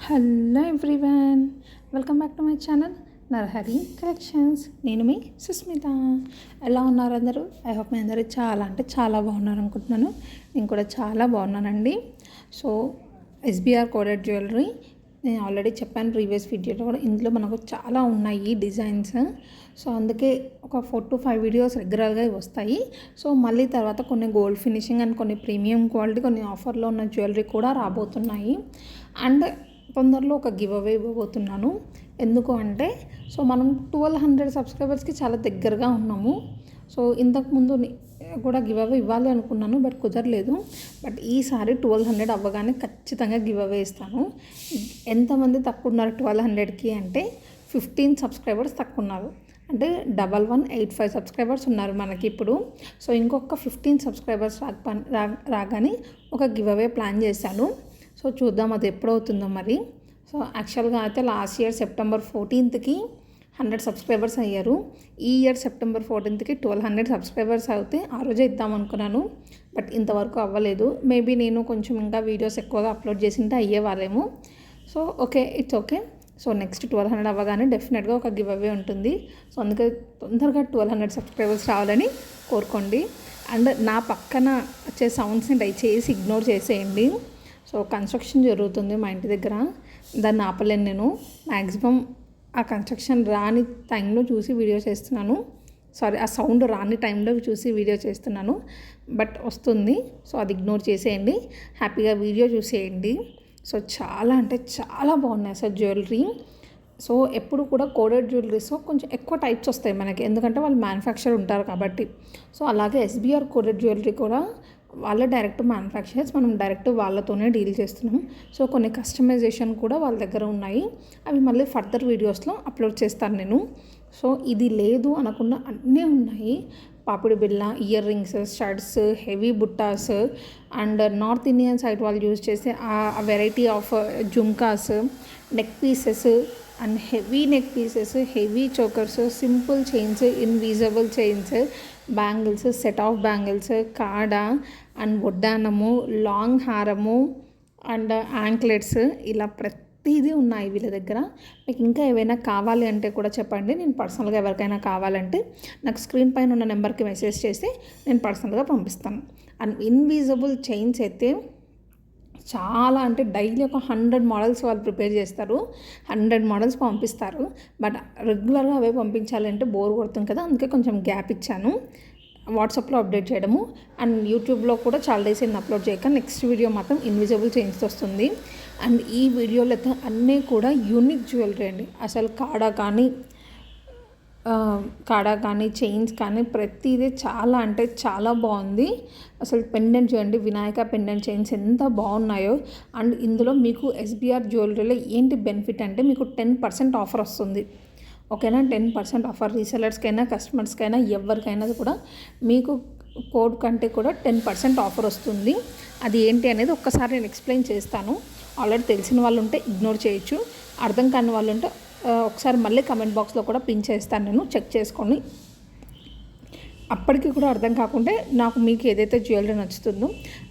Hello everyone, welcome back to my channel Narahari collections. నేను మీ సుస్మిత. ఎలా ఉన్నారు అందరూ? ఐ హోప్ మీ అందరూ చాలా అంటే చాలా బాగున్నారు అనుకుంటున్నాను. నేను కూడా చాలా బాగున్నానండి. సో ఎస్బీఆర్ కోడెడ్ జ్యువెలరీ నేను ఆల్రెడీ చెప్పాను ప్రీవియస్ వీడియోలో కూడా. ఇందులో మనకు చాలా ఉన్నాయి డిజైన్స్. సో అందుకే ఒక 4 to 5 వీడియోస్ రెగ్యులర్గా వస్తాయి. సో మళ్ళీ తర్వాత కొన్ని గోల్డ్ ఫినిషింగ్ అండ్ కొన్ని ప్రీమియం క్వాలిటీ, కొన్ని ఆఫర్లో ఉన్న జ్యువెలరీ కూడా రాబోతున్నాయి. అండ్ తొందరలో ఒక గివ్ అవే ఇవ్వబోతున్నాను. ఎందుకు అంటే సో మనం 1200 సబ్స్క్రైబర్స్కి చాలా దగ్గరగా ఉన్నాము. సో ఇంతకుముందు కూడా గివ్ అవే ఇవ్వాలి అనుకున్నాను, బట్ కుదరలేదు. బట్ ఈసారి 1200 అవ్వగానే ఖచ్చితంగా గివ్ అవే ఇస్తాను. ఎంతమంది తక్కువ ఉన్నారు 1200కి అంటే 15 సబ్స్క్రైబర్స్ తక్కువ ఉన్నారు. అంటే 1185 సబ్స్క్రైబర్స్ ఉన్నారు మనకి ఇప్పుడు. సో ఇంకొక 15 సబ్స్క్రైబర్స్ రాగానే ఒక గివ్ అవే ప్లాన్ చేశాను. సో చూద్దాం అది ఎప్పుడవుతుందో మరి. సో యాక్చువల్గా అయితే లాస్ట్ ఇయర్ September 14కి 100 సబ్స్క్రైబర్స్ అయ్యారు. ఈ ఇయర్ September 14కి 1200 సబ్స్క్రైబర్స్ అయితే ఆ రోజే ఇద్దాం అనుకున్నాను, బట్ ఇంతవరకు అవ్వలేదు. మేబీ నేను కొంచెం ఇంకా వీడియోస్ ఎక్కువగా అప్లోడ్ చేసింటే అయ్యేవాళ్ళేమో. So okay, it's okay. So next 1200 అవ్వగానే డెఫినెట్గా ఒక గివ్ అవే ఉంటుంది. సో అందుకే తొందరగా 1200 సబ్స్క్రైబర్స్ రావాలని కోరుకోండి. అండ్ నా పక్కన వచ్చే సౌండ్స్ని దయచేసి ఇగ్నోర్ చేసేయండి. సో కన్స్ట్రక్షన్ జరుగుతుంది మా ఇంటి దగ్గర, దాన్ని ఆపలేను నేను. మ్యాక్సిమం ఆ కన్స్ట్రక్షన్ రాని టైంలో చూసి వీడియో చేస్తున్నాను. ఆ సౌండ్ రాని టైంలో చూసి వీడియో చేస్తున్నాను, బట్ వస్తుంది. సో అది ఇగ్నోర్ చేసేయండి, హ్యాపీగా వీడియో చూసేయండి. సో చాలా అంటే చాలా బాగున్నాయి అసలు జ్యువెలరీ. సో ఎప్పుడు కూడా కోడెడ్ జ్యువెలరీస్లో కొంచెం ఎక్కువ టైప్స్ వస్తాయి మనకి, ఎందుకంటే వాళ్ళు మ్యానుఫ్యాక్చర్ ఉంటారు కాబట్టి. సో అలాగే ఎస్బీఆర్ కోడెడ్ జ్యువెలరీ కూడా వాళ్ళే డైరెక్ట్ మ్యానుఫ్యాక్చరర్స్, మనం డైరెక్ట్ వాళ్ళతోనే డీల్ చేస్తున్నాం. సో కొన్ని కస్టమైజేషన్ కూడా వాళ్ళ దగ్గర ఉన్నాయి, అవి మళ్ళీ ఫర్దర్ వీడియోస్లో అప్లోడ్ చేస్తాను నేను. సో ఇది లేదు అనకుండా అన్నీ ఉన్నాయి. పాపిడి బిళ్ళ, ఇయర్ రింగ్స్, స్టడ్స్, హెవీ బుట్టాస్, అండ్ నార్త్ ఇండియన్ సైడ్ వాళ్ళు యూజ్ చేసే ఆ variety of jhumkas, neck pieces and heavy neck pieces, heavy chokers, simple chains, invisible chains, bangles, set of bangles, కాడ అండ్ వడ్డానము, లాంగ్ హారము అండ్ యాంక్లెట్స్, ఇలా ప్రతిదీ ఉన్నాయి వీళ్ళ దగ్గర. మీకు ఇంకా ఏవైనా కావాలి అంటే కూడా చెప్పండి, నేను పర్సనల్గా ఎవరికైనా కావాలంటే నాకు స్క్రీన్ పైన ఉన్న నెంబర్కి మెసేజ్ చేసి నేను పర్సనల్గా పంపిస్తాను. అండ్ ఇన్విజిబుల్ చైన్స్ అయితే చాలా అంటే డైలీ ఒక 100 మోడల్స్ వాళ్ళు ప్రిపేర్ చేస్తారు, 100 మోడల్స్ పంపిస్తారు. బట్ రెగ్యులర్గా అవే పంపించాలంటే బోర్ కొడుతుంది కదా, అందుకే కొంచెం గ్యాప్ ఇచ్చాను వాట్సాప్లో అప్డేట్ చేయడము. అండ్ యూట్యూబ్లో కూడా చాలా డేస్ అయిన అప్లోడ్ చేయక నెక్స్ట్ వీడియో మాత్రం ఇన్విజిబుల్ చైన్స్ వస్తుంది. అండ్ ఈ వీడియోలో అయితే అన్నీ కూడా యూనిక్ జ్యువెలరీ అండి. అసలు కాడా కానీ చైన్స్ కానీ ప్రతిదీ చాలా అంటే చాలా బాగుంది. అసలు పెండెంట్ చూడండి, వినాయక పెండెంట్ చైన్స్ ఎంత బాగున్నాయో. అండ్ ఇందులో మీకు ఎస్బీఆర్ జ్యువెలరీలో ఏంటి బెనిఫిట్ అంటే మీకు 10% ఆఫర్ వస్తుంది. ఓకేనా, 10% ఆఫర్ రీసెలర్స్కైనా కస్టమర్స్కైనా ఎవరికైనా కూడా మీకు కోడ్ కంటే కూడా 10% ఆఫర్ వస్తుంది. అది ఏంటి అనేది ఒక్కసారి నేను ఎక్స్ప్లెయిన్ చేస్తాను. ఆల్రెడీ తెలిసిన వాళ్ళు ఉంటే ఇగ్నోర్ చేయొచ్చు, అర్థం కాని వాళ్ళు ఉంటే ఒకసారి మళ్ళీ కమెంట్ బాక్స్లో కూడా పిన్ చేస్తాను, నేను చెక్ చేసుకోండి. అప్పటికి కూడా అర్థం కాకుంటే మీకు ఏదైతే జ్యువెలరీ నచ్చుతుందో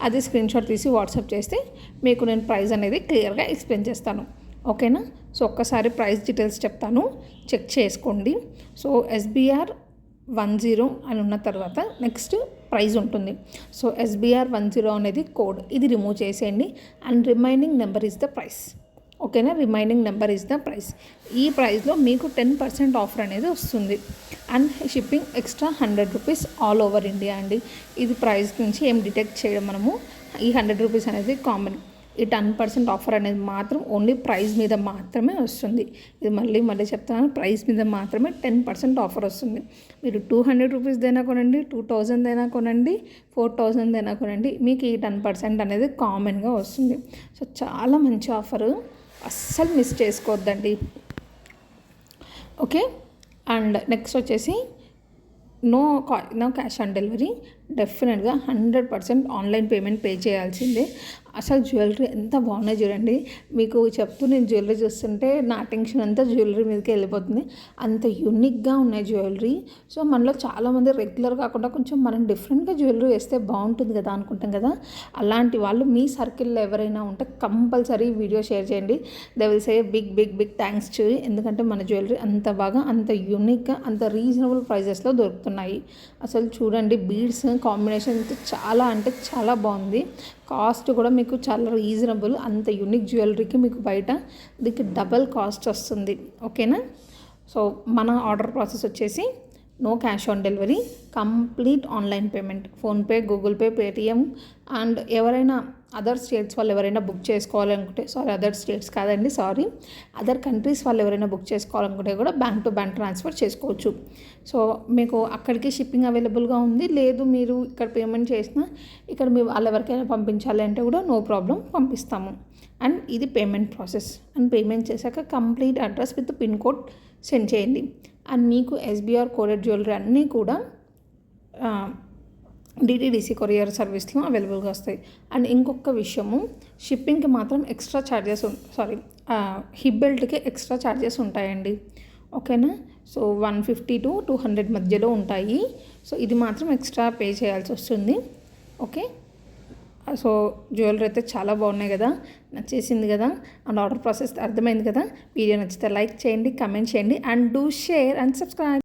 అది స్క్రీన్షాట్ తీసి వాట్సాప్ చేస్తే మీకు నేను ప్రైస్ అనేది క్లియర్గా ఎక్స్ప్లెయిన్ చేస్తాను. ఓకేనా. సో ఒక్కసారి ప్రైస్ డీటెయిల్స్ చెప్తాను, చెక్ చేసుకోండి. సో SBR 10 అని ఉన్న తర్వాత నెక్స్ట్ ప్రైస్ ఉంటుంది. సో SBR 10 అనేది కోడ్, ఇది రిమూవ్ చేసేయండి. And remaining number is the price. ఓకేనా, remaining number is the price. ఈ ప్రైస్లో మీకు 10% ఆఫర్ అనేది వస్తుంది. And shipping extra 100 rupees all over India అండి. ఇది ప్రైస్ నుంచి ఏం డిటెక్ట్ చేయడం మనము. ఈ 100 రూపీస్ అనేది కామన్. ఈ 10% ఆఫర్ అనేది మాత్రం ఓన్లీ ప్రైస్ మీద మాత్రమే వస్తుంది. ఇది మళ్ళీ చెప్తాను, ప్రైస్ మీద మాత్రమే 10% ఆఫర్ వస్తుంది. మీరు 200 రూపీస్ దైనా కొనండి, 2000 దైనా కొనండి, 4000 దైనా కొనండి, మీకు ఈ 10% అనేది కామన్గా వస్తుంది. సో చాలా మంచి ఆఫరు, అస్సలు మిస్ చేసుకోవద్దండి. ఓకే. అండ్ నెక్స్ట్ వచ్చేసి నో క్యాష్ ఆన్ డెలివరీ, డెఫినెట్గా 100% ఆన్లైన్ పేమెంట్ పే చేయాల్సిందే. అసలు జ్యువెలరీ ఎంత బాగున్నాయి చూడండి. మీకు చెప్తూ నేను జ్యువెలరీ చూస్తుంటే నా అటెన్షన్ అంతా జ్యువెలరీ మీదకి వెళ్ళిపోతుంది. అంత యూనిక్గా ఉన్నాయి జ్యువెలరీ. సో మనలో చాలామంది రెగ్యులర్ కాకుండా కొంచెం మనం డిఫరెంట్గా జ్యువెలరీ వేస్తే బాగుంటుంది కదా అనుకుంటాం కదా. అలాంటి వాళ్ళు మీ సర్కిల్లో ఎవరైనా ఉంటే కంపల్సరీ వీడియో షేర్ చేయండి. They will say big big big thanks to you. ఎందుకంటే మన జ్యువెలరీ అంత బాగా, అంత యూనిక్గా, అంత రీజనబుల్ ప్రైజెస్లో దొరుకుతున్నాయి. అసలు చూడండి బీడ్స్ కాంబినేషన్ అయితే చాలా అంటే చాలా బాగుంది. కాస్ట్ కూడా మీకు చాలా రీజనబుల్. అంత యూనిక్ జ్యువెలరీకి మీకు బయట దీనికి డబల్ కాస్ట్ వస్తుంది. ఓకేనా. సో మన ఆర్డర్ ప్రాసెస్ వచ్చేసి no cash on delivery, complete online payment, PhonePe, Google Pay, Paytm. And ఎవరైనా అదర్ స్టేట్స్ వాళ్ళు ఎవరైనా బుక్ చేసుకోవాలనుకుంటే, అదర్ స్టేట్స్ కాదండి, అదర్ కంట్రీస్ వాళ్ళు ఎవరైనా బుక్ చేసుకోవాలనుకుంటే కూడా బ్యాంక్ టు బ్యాంక్ ట్రాన్స్ఫర్ చేసుకోవచ్చు. సో మీకు అక్కడికి షిప్పింగ్ అవైలబుల్గా ఉంది. లేదు మీరు ఇక్కడ పేమెంట్ చేసినా ఇక్కడ మీ వాళ్ళు ఎవరికైనా పంపించాలి అంటే కూడా నో ప్రాబ్లం, పంపిస్తాము. అండ్ ఇది పేమెంట్ ప్రాసెస్. అండ్ పేమెంట్ చేశాక complete address with pin code send చేయండి. అండ్ మీకు ఎస్బీఆర్ కోడెడ్ జ్యువెలరీ అన్నీ కూడా డిటీడీసీ కొరియర్ సర్వీస్లో అవైలబుల్గా వస్తాయి. అండ్ ఇంకొక విషయము, షిప్పింగ్కి మాత్రం ఎక్స్ట్రా ఛార్జెస్ హిప్ బెల్ట్కి ఎక్స్ట్రా ఛార్జెస్ ఉంటాయండి. ఓకేనా. సో 150 to 200 మధ్యలో ఉంటాయి. సో ఇది మాత్రం ఎక్స్ట్రా పే చేయాల్సి వస్తుంది. ఓకే. సో జ్యువెలరీ అయితే చాలా బాగున్నాయి కదా, నచ్చేసింది కదా. అండ్ ఆర్డర్ ప్రాసెస్ అర్థమైంది కదా. వీడియో నచ్చితే లైక్ చేయండి, కమెంట్ చేయండి, and do share and subscribe.